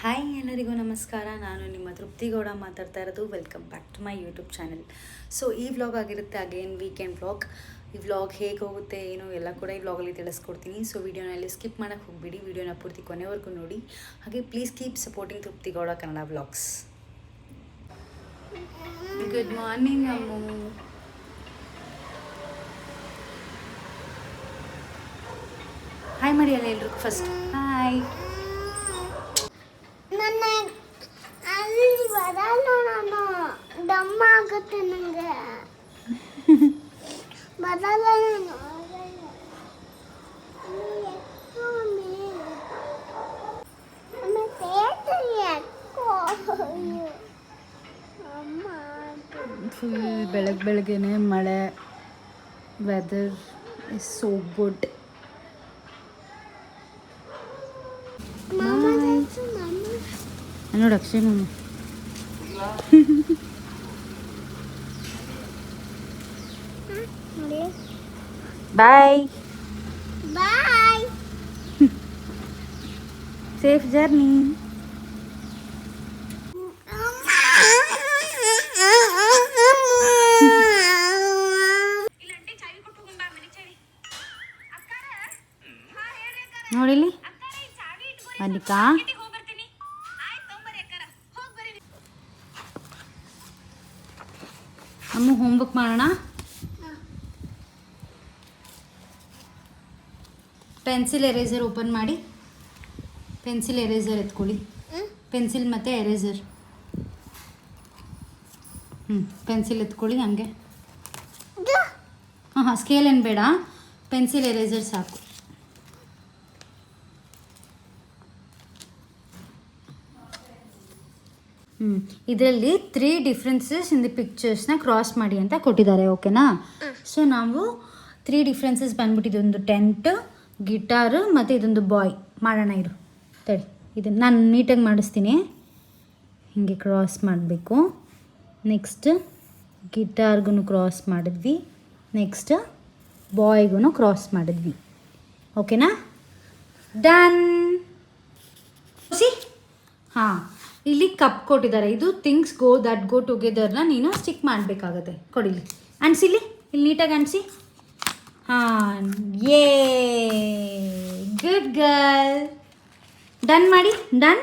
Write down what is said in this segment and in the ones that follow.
Hi ಎಲ್ಲರಿಗೂ ನಮಸ್ಕಾರ. ನಾನು ನಿಮ್ಮ ತೃಪ್ತಿಗೌಡ ಮಾತಾಡ್ತಾ ಇರೋದು. Welcome back to my YouTube channel. So ಈ ವ್ಲಾಗ್ ಆಗಿರುತ್ತೆ ಅಗೇನ್ ವೀಕೆಂಡ್ ವ್ಲಾಗ್. ಈ ವ್ಲಾಗ್ ಹೇಗೆ ಹೋಗುತ್ತೆ ಏನು ಎಲ್ಲ ಕೂಡ ಈ ವ್ಲಾಗಲ್ಲಿ ತಿಳಿಸ್ಕೊಡ್ತೀನಿ. ಸೊ ವಿಡಿಯೋನಲ್ಲಿ ಸ್ಕಿಪ್ ಮಾಡೋಕ್ಕೆ ಹೋಗ್ಬಿಡಿ, ವಿಡಿಯೋನ ಪೂರ್ತಿ ಕೊನೆವರೆಗೂ ನೋಡಿ. ಹಾಗೆ please keep supporting ತೃಪ್ತಿಗೌಡ Kannada vlogs. Good morning Ammu. Hi ಮಾಡಿ ಅಲ್ಲ ಎಲ್ರಿಗೂ ಫಸ್ಟ್. ಹಾಯ್. ನನ್ನ ಅಲ್ಲಿ ಬರಲ್ಲ, ನಾನು ದಮ್ಮ ಆಗುತ್ತೆ ನನಗೆ ಬರಲ್ಲ. ಫುಲ್ ಬೆಳಗ್ಗೆನೆ ಮಳೆ. Weather is so good. ನೋಡಿ ಅಕ್ಷಯ್ ಮಮ್ಮ ಬಾಯ್ ಬಾಯ್. Safe journey. ನೋಡಿಲಿ ಅನಿಕಾ, ಅಮ್ಮ ಹೋಮ್ವರ್ಕ್ ಮಾಡೋಣ. ಪೆನ್ಸಿಲ್ ಎರೇಸರ್ ಓಪನ್ ಮಾಡಿ. ಪೆನ್ಸಿಲ್ ಎರೇಸರ್ ಎತ್ಕೊಳ್ಳಿ. ಪೆನ್ಸಿಲ್ ಮತ್ತು ಎರೇಸರ್. ಪೆನ್ಸಿಲ್ ಎತ್ಕೊಳ್ಳಿ ಹಂಗೆ. ಹಾಂ ಸ್ಕೇಲ್ ಏನು ಬೇಡ, ಪೆನ್ಸಿಲ್ ಎರೇಸರ್ ಸಾಕು. ಇದರಲ್ಲಿ 3 ಡಿಫ್ರೆನ್ಸಸ್ ಇನ್ ದಿ ಪಿಕ್ಚರ್ಸ್ನ ಕ್ರಾಸ್ ಮಾಡಿ ಅಂತ ಕೊಟ್ಟಿದ್ದಾರೆ. ಓಕೆನಾ? ಸೊ ನಾವು 3 ಡಿಫ್ರೆನ್ಸಸ್ ಬಂದ್ಬಿಟ್ಟು ಇದೊಂದು ಟೆಂಟ್, ಗಿಟಾರು ಮತ್ತು ಇದೊಂದು ಬಾಯ್ ಮಾಡೋಣ. ಇರು ತಡಿ, ಇದನ್ನು ನಾನು ನೀಟಾಗಿ ಮಾಡಿಸ್ತೀನಿ. ಹೀಗೆ ಕ್ರಾಸ್ ಮಾಡಬೇಕು. ನೆಕ್ಸ್ಟ್ ಗಿಟಾರ್ಗೂ ಕ್ರಾಸ್ ಮಾಡಿದ್ವಿ. ನೆಕ್ಸ್ಟ್ ಬಾಯ್ಗೂ ಕ್ರಾಸ್ ಮಾಡಿದ್ವಿ. ಓಕೆನಾ? ಡನ್. ಸಿ ಹಾಂ, ಇಲ್ಲಿ ಕಪ್ ಕೊಟ್ಟಿದ್ದಾರೆ. ಇದು ಥಿಂಗ್ಸ್ ದಟ್ ಗೋ ಟುಗೆದರ್ನ ನೀನು ಸ್ಟಿಕ್ ಮಾಡಬೇಕಾಗತ್ತೆ. ಕೊಡಿಲಿ, ಅಣಿಸಿಲಿ, ಇಲ್ಲಿ ನೀಟಾಗಿ ಅಣಿಸಿ. ಹಾಂ, ಯೇ ಗುಡ್ ಗರ್ಲ್. ಡನ್ ಮಾಡಿ. ಡನ್.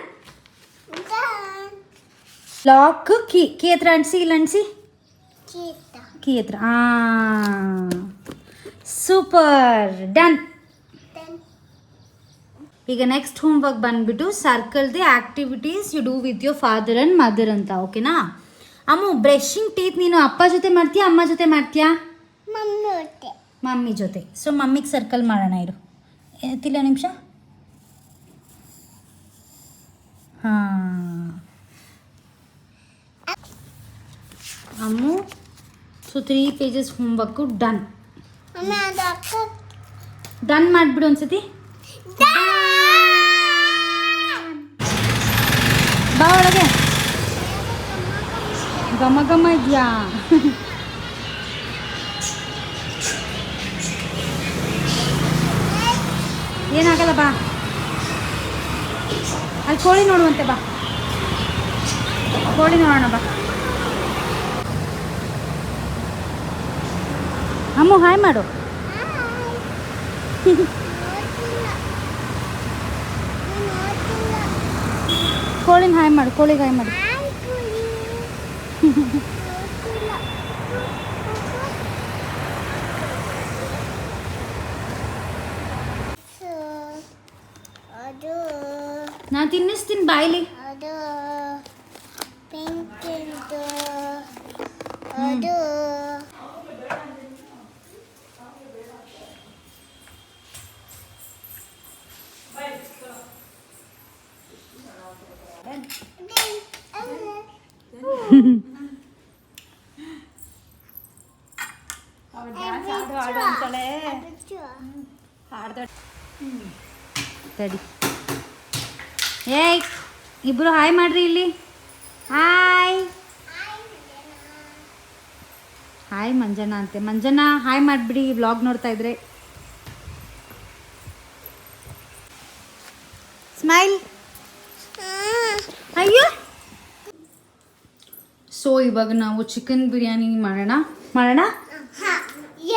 ಲಾಕ್ ಕೀ ಹತ್ರ ಅಣಿಸಿ, ಇಲ್ಲಿ ಅಣಿಸಿ ಕೀ ಹತ್ರ. ಹಾಂ, ಸೂಪರ್. ಡನ್. ಈಗ ನೆಕ್ಸ್ಟ್ ಹೋಮ್ವರ್ಕ್ ಬಂದುಬಿಟ್ಟು circle the activities you do with your father and mother ಅಂತ. ಓಕೆನಾ? ಅಮ್ಮ ಬ್ರಷಿಂಗ್ ಟೀತ್ ನೀನು ಅಪ್ಪ ಜೊತೆ ಮಾಡ್ತೀಯಾ ಅಮ್ಮ ಜೊತೆ ಮಾಡ್ತೀಯಾ? ಮಮ್ಮಿ ಜೊತೆ. ಸೊ ಮಮ್ಮಿಗೆ ಸರ್ಕಲ್ ಮಾಡೋಣ. ಇರು ಎತ್ತಿಲ್ಲ ನಿಮಿಷ. ಹಾಂ Ammu. So 3 pages homework done. Done ಮಾಡಿಬಿಡು ಒಂದ್ಸತಿ. ಬಾ ಒಳಗೆ. ಘಮ ಘಮ ಇದೆಯಾ? ಏನಾಗಲ್ಲ ಬಾ. ಅಲ್ಲಿ ಕೋಳಿ ನೋಡುವಂತೆ ಬಾ. ಕೋಳಿ ನೋಡೋಣ ಬಾ. ಅಮ್ಮ ಹಾಯ್ ಮಾಡು. ಕೋಳಿನ ಹಾಯ್ ಮಾಡು. ಕೋಳಿಗೆ ಹಾಯ್ ಮಾಡು. ನಾ ತಿನ್ನಿಸ್ತೀನಿ ಬಾಯ್ಲಿ. ತಡಿ. ಏಯ್ ಇಬ್ರು ಹಾಯ್ ಮಾಡ್ರಿ ಇಲ್ಲಿ. ಹಾಯ್ ಹಾಯ್ ಮಂಜಣ್ಣ ಅಂತೆ. ಮಂಜಣ್ಣ ಹಾಯ್ ಮಾಡಿಬಿಡಿ ವ್ಲಾಗ್ ನೋಡ್ತಾ ಇದ್ರೆ. ಸ್ಮೈಲ್. ಸೊ ಇವಾಗ ನಾವು ಚಿಕನ್ ಬಿರಿಯಾನಿ ಮಾಡೋಣ.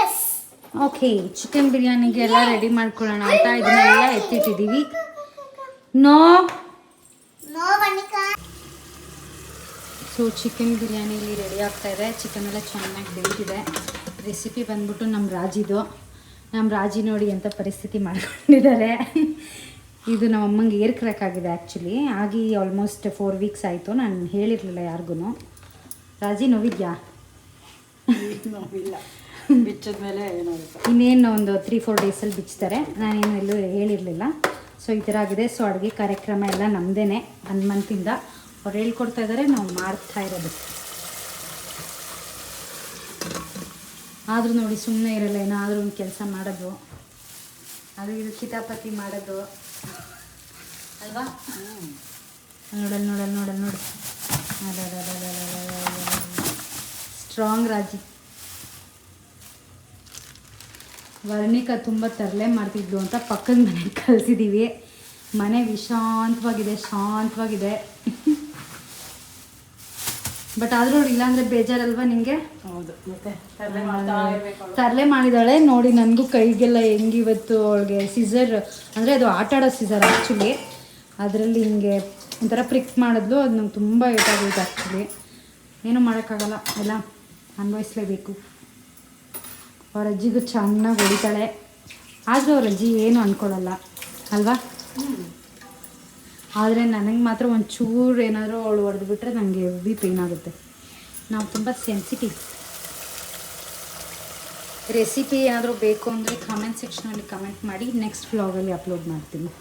ಎಸ್. ಓಕೆ, ಚಿಕನ್ ಬಿರಿಯಾನಿಗೆ ಎಲ್ಲ ರೆಡಿ ಮಾಡ್ಕೊಳ್ಳೋಣ ಅಂತ ಇದನ್ನೆಲ್ಲ ಎತ್ತಿಟ್ಟಿದ್ದೀವಿ. ನೋ ಬನ್ನಿಕಾ. ಸೊ ಚಿಕನ್ ಬಿರಿಯಾನಿ ಇಲ್ಲಿ ರೆಡಿ ಆಗ್ತಾ ಇದೆ. ಚಿಕನ್ ಎಲ್ಲ ಚೆನ್ನಾಗಿ ಬೆಂದಿದೆ. ರೆಸಿಪಿ ಬಂದ್ಬಿಟ್ಟು ನಮ್ಮ ರಾಜಿ ನೋಡಿ ಎಂಥ ಪರಿಸ್ಥಿತಿ ಮಾಡ್ಕೊಂಡಿದ್ದಾರೆ. ಇದು ನಮ್ಮ ಅಮ್ಮಂಗೆ ಏರ್ ಕ್ರ್ಯಾಕ್ ಆಗಿದೆ ಆ್ಯಕ್ಚುಲಿ. ಆಗಿ ಆಲ್ಮೋಸ್ಟ್ 4 ವೀಕ್ಸ್ ಆಯಿತು. ನಾನು ಹೇಳಿರಲಿಲ್ಲ ಯಾರಿಗೂ. ರಾಜಿ ನೋವಿದ್ಯಾ? ನೋವಿಲ್ಲ, ಬಿಚ್ಚದ ಮೇಲೆ ಇನ್ನೇನು ಒಂದು 3-4 ಡೇಸಲ್ಲಿ ಬಿಚ್ತಾರೆ. ನಾನೇನು ಎಲ್ಲೂ ಹೇಳಿರಲಿಲ್ಲ. ಸೊ ಈ ಥರ ಆಗಿದೆ. ಸೊ ಅಡುಗೆ ಕಾರ್ಯಕ್ರಮ ಎಲ್ಲ ನಮ್ಮದೇ 1 ಮಂತಿಂದ. ಅವ್ರು ಹೇಳ್ಕೊಡ್ತಾ ಇದ್ದಾರೆ, ನಾವು ಮಾಡ್ತಾ ಇರೋದು. ಆದರೂ ನೋಡಿ ಸುಮ್ಮನೆ ಇರಲ್ಲ, ಏನಾದರೂ ಒಂದು ಕೆಲಸ ಮಾಡೋದು, ಅದು ಇದು ಕಿತಾಪತಿ ಮಾಡೋದು ಅಲ್ವಾ? ನೋಡಿ ಸ್ಟ್ರಾಂಗ್ ರಾಜಿ. ವರ್ಣಿಕಾ ತುಂಬ ತರಲೆ ಮಾಡ್ತಿದ್ಲು ಅಂತ ಪಕ್ಕದ ಮನೆಗೆ ಕಳಿಸಿದ್ದೀವಿ. ಮನೆ ಶಾಂತವಾಗಿದೆ. ಬಟ್ ಆದರೂ ಇಲ್ಲಾಂದರೆ ಬೇಜಾರಲ್ವಾ ನಿಮಗೆ? ಹೌದು, ಮತ್ತೆ ತರಲೆ ಮಾಡಿದಾಳೆ ನೋಡಿ. ನನಗೂ ಕೈಗೆಲ್ಲ ಹೆಂಗಿವತ್ತು ಅವಳಿಗೆ ಸಿಸರ್ ಅಂದರೆ ಅದು ಆಟ ಆಡೋ ಸಿಸರ್ ಆ್ಯಕ್ಚುಲಿ. ಅದರಲ್ಲಿ ಹಿಂಗೆ ಒಂಥರ ಪ್ರಿಕ್ ಮಾಡಿದ್ಲು. ಅದು ನಂಗೆ ತುಂಬ ಏಟಾಗೋಯ್ತು ಆ್ಯಕ್ಚುಲಿ. ಏನೂ ಮಾಡೋಕ್ಕಾಗಲ್ಲ, ಎಲ್ಲ ಅನ್ವಯಿಸ್ಲೇಬೇಕು. ಅವ್ರ ಅಜ್ಜಿಗೂ ಚೆನ್ನಾಗಿ ಹೊಡಿತಾಳೆ. ಆದರೂ ಅವ್ರ ಅಜ್ಜಿ ಏನು ಅಂದ್ಕೊಳ್ಳಲ್ಲ ಅಲ್ವಾ? ಆದರೆ ನನಗೆ ಮಾತ್ರ ಒಂಚೂರು ಏನಾದರೂ ಅವಳು ಹೊಡೆದ್ಬಿಟ್ರೆ ನನಗೆ ಹೆವಿ ಪೇನ್ ಆಗುತ್ತೆ. ನಾವು ತುಂಬ ಸೆನ್ಸಿಟಿವ್. ರೆಸಿಪಿ ಏನಾದರೂ ಬೇಕು ಅಂದರೆ ಕಮೆಂಟ್ ಸೆಕ್ಷನಲ್ಲಿ ಕಮೆಂಟ್ ಮಾಡಿ. ನೆಕ್ಸ್ಟ್ ವ್ಲಾಗಲ್ಲಿ ಅಪ್ಲೋಡ್ ಮಾಡ್ತೀನಿ.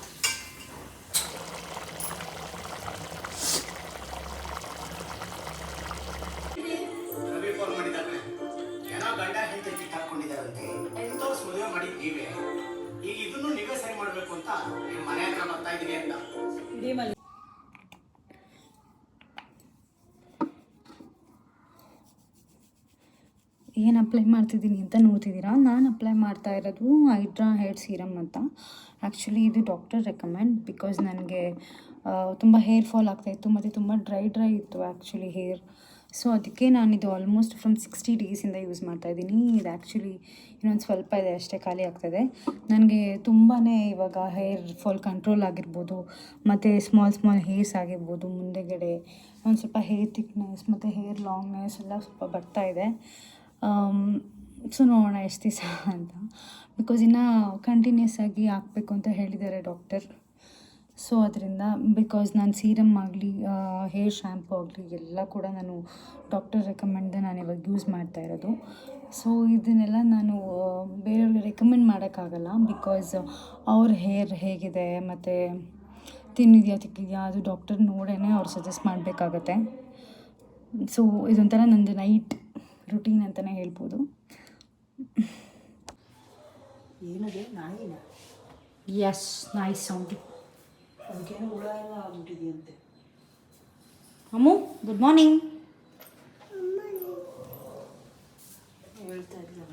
ಏನು ಅಪ್ಲೈ ಮಾಡ್ತಿದ್ದೀನಿ ಅಂತ ನೋಡ್ತಿದ್ದೀರಾ? ನಾನು ಅಪ್ಲೈ ಮಾಡ್ತಾ ಇರೋದು ಹೈಡ್ರಾ ಹೇರ್ ಸೀರಮ್ ಅಂತ. ಆ್ಯಕ್ಚುಲಿ ಇದು ಡಾಕ್ಟರ್ ರೆಕಮೆಂಡ್. ಬಿಕಾಸ್ ನನಗೆ ತುಂಬ ಹೇರ್ ಫಾಲ್ ಆಗ್ತಾಯಿತ್ತು ಮತ್ತು ತುಂಬ ಡ್ರೈ ಇತ್ತು ಆ್ಯಕ್ಚುಲಿ ಹೇರ್. ಸೊ ಅದಕ್ಕೆ ನಾನಿದು ಆಲ್ಮೋಸ್ಟ್ ಫ್ರಮ್ 60 ಡೇಸಿಂದ ಯೂಸ್ ಮಾಡ್ತಾಯಿದ್ದೀನಿ. ಇದು ಆ್ಯಕ್ಚುಲಿ ಇನ್ನೊಂದು ಸ್ವಲ್ಪ ಇದೆ ಅಷ್ಟೇ, ಖಾಲಿ ಆಗ್ತಾಯಿದೆ. ನನಗೆ ತುಂಬಾ ಇವಾಗ ಹೇರ್ ಫಾಲ್ ಕಂಟ್ರೋಲ್ ಆಗಿರ್ಬೋದು, ಮತ್ತು ಸ್ಮಾಲ್ ಹೇರ್ಸ್ ಆಗಿರ್ಬೋದು, ಮುಂದೆಗಡೆ ಒಂದು ಸ್ವಲ್ಪ ಹೇರ್ ಥಿಕ್ನೆಸ್ ಮತ್ತು ಹೇರ್ ಲಾಂಗ್ನೆಸ್ ಎಲ್ಲ ಸ್ವಲ್ಪ ಬರ್ತಾಯಿದೆ. ಸೊ ನೋಡೋಣ ಎಷ್ಟು ದಿವಸ ಅಂತ. ಬಿಕಾಸ್ ಇನ್ನು ಕಂಟಿನ್ಯೂಸ್ ಆಗಿ ಹಾಕಬೇಕು ಅಂತ ಹೇಳಿದ್ದಾರೆ ಡಾಕ್ಟರ್. ಸೊ ಅದರಿಂದ ಬಿಕಾಸ್ ನಾನು ಸೀರಮ್ ಆಗಲಿ ಹೇರ್ ಶ್ಯಾಂಪು ಆಗಲಿ ಎಲ್ಲ ಕೂಡ ನಾನು ಡಾಕ್ಟರ್ ರೆಕಮೆಂಡ್ದೆ ನಾನು ಇವಾಗ ಯೂಸ್ ಮಾಡ್ತಾ ಇರೋದು. ಸೊ ಇದನ್ನೆಲ್ಲ ನಾನು ಬೇರೆಯವ್ರಿಗೆ ರೆಕಮೆಂಡ್ ಮಾಡೋಕ್ಕಾಗಲ್ಲ. ಬಿಕಾಸ್ ಅವ್ರ ಹೇರ್ ಹೇಗಿದೆ ಮತ್ತು ತಿನ್ನಿದೆಯಾ ತಿಕ್ಕಿದೆಯಾ ಅದು ಡಾಕ್ಟರ್ ನೋಡೇ ಅವ್ರು ಸಜೆಸ್ಟ್ ಮಾಡಬೇಕಾಗತ್ತೆ. ಸೊ ಇದೊಂಥರ ನಂದು ನೈಟ್ ರುಟೀನ್ ಅಂತಲೇ ಹೇಳ್ಬೋದು. ಏನದೆ ನಾಯಿನ? ಎಸ್, ನಾಯಿ ಸೌಂಡ್. ಅದಕ್ಕೇನು ಹುಳ ಎಲ್ಲ ಆಗ್ಬಿಟ್ಟಿದೆಯಂತೆ. ಅಮ್ಮು ಗುಡ್ ಮಾರ್ನಿಂಗ್. ಹೇಳ್ತಾ ಇದ್ದಲ್ಲ.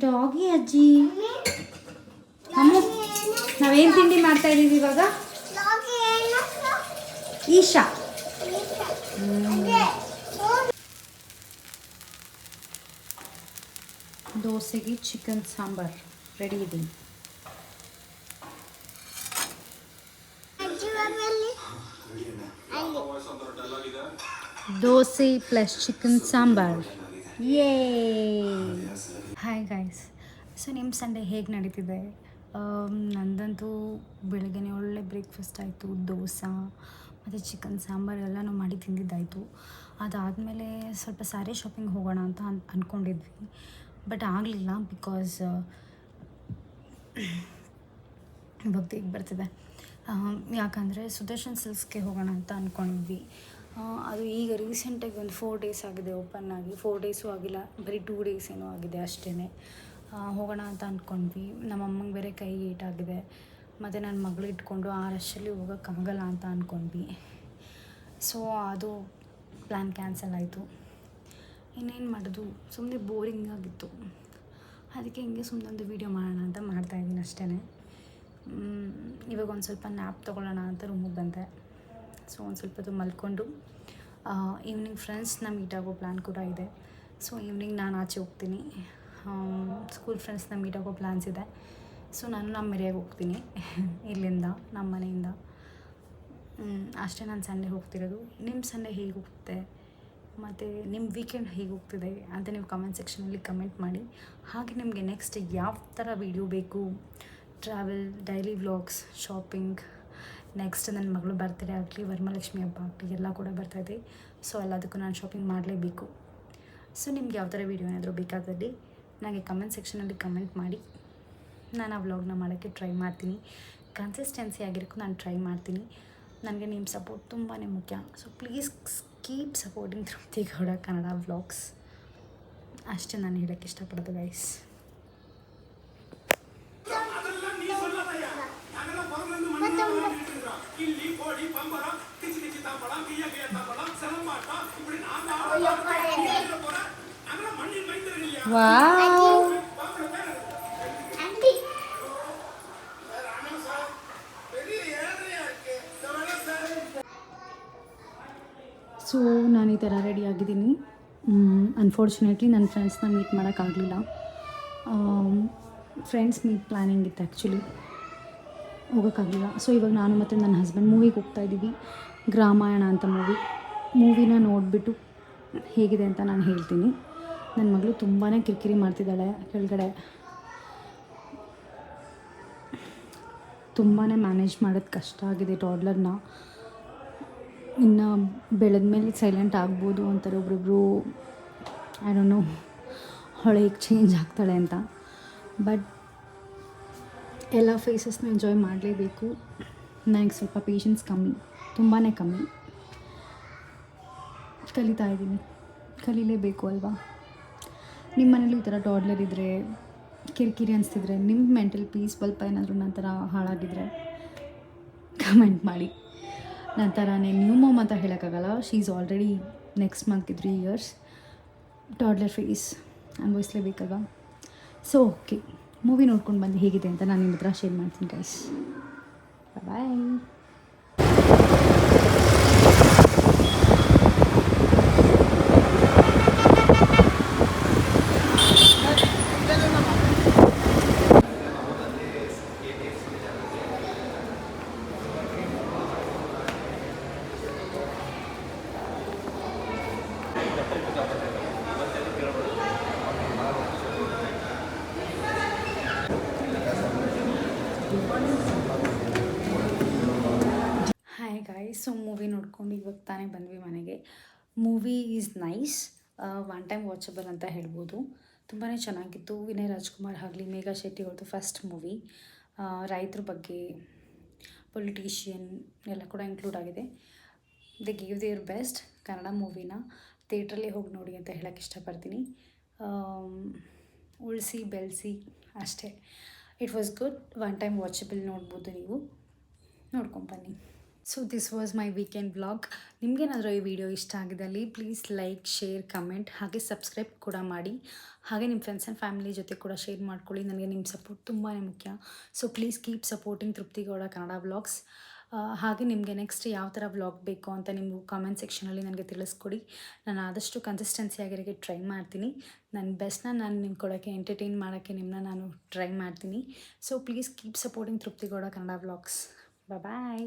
ಡಾಗಿ ಅಜ್ಜಿ. ಅಮ್ಮು ನಾವೇನು ತಿಂಡಿ ಮಾಡ್ತಾ ಇದ್ದೀವಿ ಇವಾಗ? ಈಶಾ. ದೋಸೆಗೆ ಚಿಕನ್ ಸಾಂಬಾರ್ ರೆಡಿ ಇದೆ. Dosa plus chicken sambar. Yay. Hi guys. So ನಿಮ್ಮ ಸಂಡೇ ಹೇಗೆ ನಡೀತಿದೆ? ನಂದಂತೂ ಬೆಳಗ್ಗೆನೇ ಒಳ್ಳೆ ಬ್ರೇಕ್ಫಾಸ್ಟ್ ಆಯಿತು. ದೋಸೆ ಮತ್ತು ಚಿಕನ್ ಸಾಂಬಾರು ಎಲ್ಲನೂ ಮಾಡಿ ತಿಂದಿದ್ದಾಯಿತು. ಅದಾದಮೇಲೆ ಸ್ವಲ್ಪ ಸ್ಯಾರಿ ಶಾಪಿಂಗ್ ಹೋಗೋಣ ಅಂತ ಅಂದ್ಕೊಂಡಿದ್ವಿ. ಬಟ್ ಆಗಲಿಲ್ಲ. ಬಿಕಾಸ್ ಭಕ್ತಿ ಈಗ ಬರ್ತಿದೆ. ಯಾಕಂದರೆ ಸುದರ್ಶನ್ ಸಿಲ್ಕ್ಸ್ಗೆ ಹೋಗೋಣ ಅಂತ ಅಂದ್ಕೊಂಡಿದ್ವಿ. ಅದು ಈಗ ರೀಸೆಂಟಾಗಿ ಒಂದು 4 ಡೇಸ್ ಆಗಿದೆ ಓಪನ್ ಆಗಿ. 4 ಡೇಸು ಆಗಿಲ್ಲ, ಬರೀ 2 ಡೇಸ್ ಏನೋ ಆಗಿದೆ ಅಷ್ಟೇ. ಹೋಗೋಣ ಅಂತ ಅಂದ್ಕೊಂಡ್ವಿ. ನಮ್ಮ ಅಮ್ಮಂಗೆ ಬೇರೆ ಕೈ ಏಟಾಗಿದೆ, ಮತ್ತು ನನ್ನ ಮಗಳು ಇಟ್ಕೊಂಡು ಆ ರಶಲ್ಲಿ ಹೋಗೋಕ್ಕಾಗಲ್ಲ ಅಂತ ಅಂದ್ಕೊಂಡ್ವಿ. ಸೊ ಅದು ಪ್ಲ್ಯಾನ್ ಕ್ಯಾನ್ಸಲ್ ಆಯಿತು. ಇನ್ನೇನು ಮಾಡೋದು, ಸುಮ್ಮನೆ ಬೋರಿಂಗ್ ಆಗಿತ್ತು. ಅದಕ್ಕೆ ಹಿಂಗೆ ಸುಮ್ಮನೆ ಒಂದು ವೀಡಿಯೋ ಮಾಡೋಣ ಅಂತ ಮಾಡ್ತಾಯಿದ್ದೀನಿ ಅಷ್ಟೇ. ಇವಾಗ ಒಂದು ಸ್ವಲ್ಪ ನ್ಯಾಪ್ ತೊಗೊಳ್ಳೋಣ ಅಂತ ರೂಮಿಗೆ ಬಂದೆ. ಸೊ ಒಂದು ಸ್ವಲ್ಪ ಹೊತ್ತು ಮಲ್ಕೊಂಡು ಈವ್ನಿಂಗ್ ಫ್ರೆಂಡ್ಸ್ನ ಮೀಟ್ ಆಗೋ ಪ್ಲ್ಯಾನ್ ಕೂಡ ಇದೆ. ಸೊ ಈವ್ನಿಂಗ್ ನಾನು ಆಚೆ ಹೋಗ್ತೀನಿ, ಸ್ಕೂಲ್ ಫ್ರೆಂಡ್ಸ್ನ ಮೀಟ್ ಆಗೋ ಪ್ಲ್ಯಾನ್ಸ್ ಇದೆ. ಸೊ ನಾನು ನಮ್ಮ ಮೆರೆಯಾಗಿ ಹೋಗ್ತೀನಿ ಇಲ್ಲಿಂದ, ನಮ್ಮ ಮನೆಯಿಂದ. ಅಷ್ಟೇ ನಾನು ಸಂಡೇ ಹೋಗ್ತಿರೋದು. ನಿಮ್ಮ ಸಂಡೇ ಹೇಗೆ ಹೋಗುತ್ತೆ ಮತ್ತು ನಿಮ್ಮ ವೀಕೆಂಡ್ ಹೇಗೆ ಹೋಗ್ತಿದೆ ಅಂತ ನೀವು ಕಮೆಂಟ್ ಸೆಕ್ಷನಲ್ಲಿ ಕಮೆಂಟ್ ಮಾಡಿ. ಹಾಗೆ ನಿಮಗೆ ನೆಕ್ಸ್ಟ್ ಯಾವ ಥರ ವೀಡಿಯೋ ಬೇಕು, travel, daily vlogs, shopping, next ನನ್ನ ಮಗಳು ಬರ್ತ್ಡೇ ಆಗಲಿ, ವರಮಹಾಲಕ್ಷ್ಮಿ ಹಬ್ಬ ಆಗಲಿ ಎಲ್ಲ ಕೂಡ ಬರ್ತಾಯಿದೆ. ಸೊ ಎಲ್ಲದಕ್ಕೂ ನಾನು ಶಾಪಿಂಗ್ ಮಾಡಲೇಬೇಕು. ಸೊ ನಿಮ್ಗೆ ಯಾವ ಥರ ವೀಡಿಯೋ ಏನಾದರೂ ಬೇಕಾದಲ್ಲಿ ನನಗೆ ಕಮೆಂಟ್ ಸೆಕ್ಷನಲ್ಲಿ ಕಮೆಂಟ್ ಮಾಡಿ. ನಾನು ಆ ವ್ಲಾಗ್ನ ಮಾಡೋಕ್ಕೆ ಟ್ರೈ ಮಾಡ್ತೀನಿ. ಕನ್ಸಿಸ್ಟೆನ್ಸಿ ಆಗಿರೋಕ್ಕೂ ನಾನು ಟ್ರೈ ಮಾಡ್ತೀನಿ. ನನಗೆ ನಿಮ್ಮ ಸಪೋರ್ಟ್ ತುಂಬಾ ಮುಖ್ಯ. ಸೊ ಪ್ಲೀಸ್ ಕೀಪ್ ಸಪೋರ್ಟಿಂಗ್ ತೃಪ್ತಿ ಗೌಡ ಕನ್ನಡ ವ್ಲಾಗ್ಸ್. ಅಷ್ಟೇ ನಾನು ಹೇಳೋಕ್ಕೆ ಇಷ್ಟಪಡೋದು ಗೈಸ್. ವಾವ್, ಆಂಟಿ ಸೊ ನಾನು ಈ ಥರ ರೆಡಿ ಆಗಿದ್ದೀನಿ. ಅನ್ಫಾರ್ಚುನೇಟ್ಲಿ ನನ್ನ ಫ್ರೆಂಡ್ಸ್ನ ಮೀಟ್ ಮಾಡೋಕ್ಕಾಗಲಿಲ್ಲ. ಫ್ರೆಂಡ್ಸ್ ಮೀಟ್ ಪ್ಲ್ಯಾನಿಂಗ್ ಇತ್ತು ಆ್ಯಕ್ಚುಲಿ, ಹೋಗೋಕ್ಕಾಗಲಿಲ್ಲ. ಸೊ ಇವಾಗ ನಾನು ಮತ್ತು ನನ್ನ ಹಸ್ಬೆಂಡ್ ಮೂವಿಗೆ ಹೋಗ್ತಾಯಿದ್ದೀವಿ, ಗ್ರಾಮಾಯಣ ಅಂತ ಮೂವಿನ ನೋಡಿಬಿಟ್ಟು ಹೇಗಿದೆ ಅಂತ ನಾನು ಹೇಳ್ತೀನಿ. ನನ್ನ ಮಗಳು ತುಂಬಾ ಕಿರಿಕಿರಿ ಮಾಡ್ತಿದ್ದಾಳೆ ಕೆಳಗಡೆ. ತುಂಬಾ ಮ್ಯಾನೇಜ್ ಮಾಡೋದು ಕಷ್ಟ ಆಗಿದೆ ಟಾಡ್ಲರ್ನ. ಇನ್ನು ಬೆಳೆದ ಮೇಲೆ ಸೈಲೆಂಟ್ ಆಗ್ಬೋದು ಅಂತಾರೆ ಒಬ್ರೊಬ್ರು. ಐ ಡೋಂಟ್ ನೋ ಅವಳು ಚೇಂಜ್ ಆಗ್ತಾಳೆ ಅಂತ. ಬಟ್ ಎಲ್ಲ ಫೇಸಸ್ನ ಎಂಜಾಯ್ ಮಾಡಲೇಬೇಕು. ನನಗೆ ಸ್ವಲ್ಪ ಪೇಷನ್ಸ್ ಕಮ್ಮಿ, ತುಂಬಾ ಕಮ್ಮಿ. ಕಲಿತಾ ಇದ್ದೀನಿ, ಕಲೀಲೇಬೇಕು ಅಲ್ವಾ. ನಿಮ್ಮ ಮನೇಲಿ ಈ ಥರ ಟಾಡ್ಲರ್ ಇದ್ದರೆ, ಕಿರಿಕಿರಿ ಅನಿಸ್ತಿದ್ರೆ, ನಿಮ್ಮ ಮೆಂಟಲ್ ಪೀಸ್ ಸ್ವಲ್ಪ ಏನಾದರೂ ನಂತರ ಹಾಳಾಗಿದ್ದರೆ ಕಮೆಂಟ್ ಮಾಡಿ. ನಂತರನೇ ನ್ಯೂ ಮಾಮ್ ಅಂತ ಹೇಳೋಕ್ಕಾಗಲ್ಲ, ಶೀ ಈಸ್ ಆಲ್ರೆಡಿ ನೆಕ್ಸ್ಟ್ ಮಂತ್ಗೆ 3 years. ಟಾಡ್ಲರ್ ಫೇಸ್ ಅನುಭವಿಸ್ಲೇಬೇಕಲ್ವ. ಸೊ ಓಕೆ, ಮೂವಿ ನೋಡ್ಕೊಂಡು ಬಂದು ಹೇಗಿದೆ ಅಂತ ನಾನು ನಿಮ್ಮ ಹತ್ರ ಶೇರ್ ಮಾಡ್ತೀನಿ guys. Bye. Hi guys, so movie ನೋಡ್ಕೊಂಡು ಇವಾಗ ತಾನೇ ಬಂದ್ವಿ ಮನೆಗೆ. Movie is nice, one time watchable ಅಂತ ಹೇಳ್ಬೋದು. ತುಂಬಾ ಚೆನ್ನಾಗಿತ್ತು. ವಿನಯ್ ರಾಜ್ಕುಮಾರ್ ಆಗಲಿ, ಮೇಘಾ ಶೆಟ್ಟಿ ಅವ್ರದ್ದು ಫಸ್ಟ್ ಮೂವಿ. ರೈತರ ಬಗ್ಗೆ, ಪೊಲಿಟಿಷಿಯನ್ ಎಲ್ಲ ಕೂಡ ಇನ್ಕ್ಲೂಡ್ ಆಗಿದೆ. They give their best. Kannada ಮೂವಿನ ಥಿಯೇಟ್ರಲ್ಲಿ ಹೋಗಿ ನೋಡಿ ಅಂತ ಹೇಳೋಕ್ಕೆ ಇಷ್ಟಪಡ್ತೀನಿ. ಉಳಿಸಿ ಬೆಳೆಸಿ ಅಷ್ಟೇ. It was good, one time watchable, ನೋಡ್ಬೋದು, ನೀವು ನೋಡ್ಕೊಂಬನ್ನಿ. So this was my weekend vlog. ನಿಮಗೇನಾದರೂ ಈ ವಿಡಿಯೋ ಇಷ್ಟ ಆಗಿದ್ದಲ್ಲಿ ಪ್ಲೀಸ್ ಲೈಕ್, ಶೇರ್, ಕಮೆಂಟ್, ಹಾಗೆ ಸಬ್ಸ್ಕ್ರೈಬ್ ಕೂಡ ಮಾಡಿ. ಹಾಗೆ ನಿಮ್ಮ ಫ್ರೆಂಡ್ಸ್ ಆ್ಯಂಡ್ ಫ್ಯಾಮಿಲಿ ಜೊತೆ ಕೂಡ ಶೇರ್ ಮಾಡ್ಕೊಳ್ಳಿ. ನನಗೆ ನಿಮ್ಮ ಸಪೋರ್ಟ್ ತುಂಬಾ ಮುಖ್ಯ. ಸೊ ಪ್ಲೀಸ್ ಕೀಪ್ ಸಪೋರ್ಟಿಂಗ್ ತೃಪ್ತಿ ಗೌಡ ಕನ್ನಡ ವ್ಲಾಗ್ಸ್. ಹಾಗೆ ನಿಮಗೆ ನೆಕ್ಸ್ಟ್ ಯಾವ ಥರ ವ್ಲಾಗ್ ಬೇಕು ಅಂತ ನೀವು ಕಾಮೆಂಟ್ ಸೆಕ್ಷನಲ್ಲಿ ನನಗೆ ತಿಳಿಸ್ಕೊಡಿ. ನಾನು ಆದಷ್ಟು ಕನ್ಸಿಸ್ಟೆನ್ಸಿ ಆಗಿರೋಕ್ಕೆ ಟ್ರೈ ಮಾಡ್ತೀನಿ. ನನ್ನ ಬೆಸ್ಟ್ನ ನಾನು ನಿಮ್ಗೆ ಕೊಡೋಕ್ಕೆ, ಎಂಟರ್ಟೈನ್ ಮಾಡೋಕ್ಕೆ ನಿಮ್ಮನ್ನ ನಾನು ಟ್ರೈ ಮಾಡ್ತೀನಿ. ಸೊ ಪ್ಲೀಸ್ ಕೀಪ್ ಸಪೋರ್ಟಿಂಗ್ ತೃಪ್ತಿ ಗೌಡ ಕನ್ನಡ ವ್ಲಾಗ್ಸ್. ಬಾಯ್.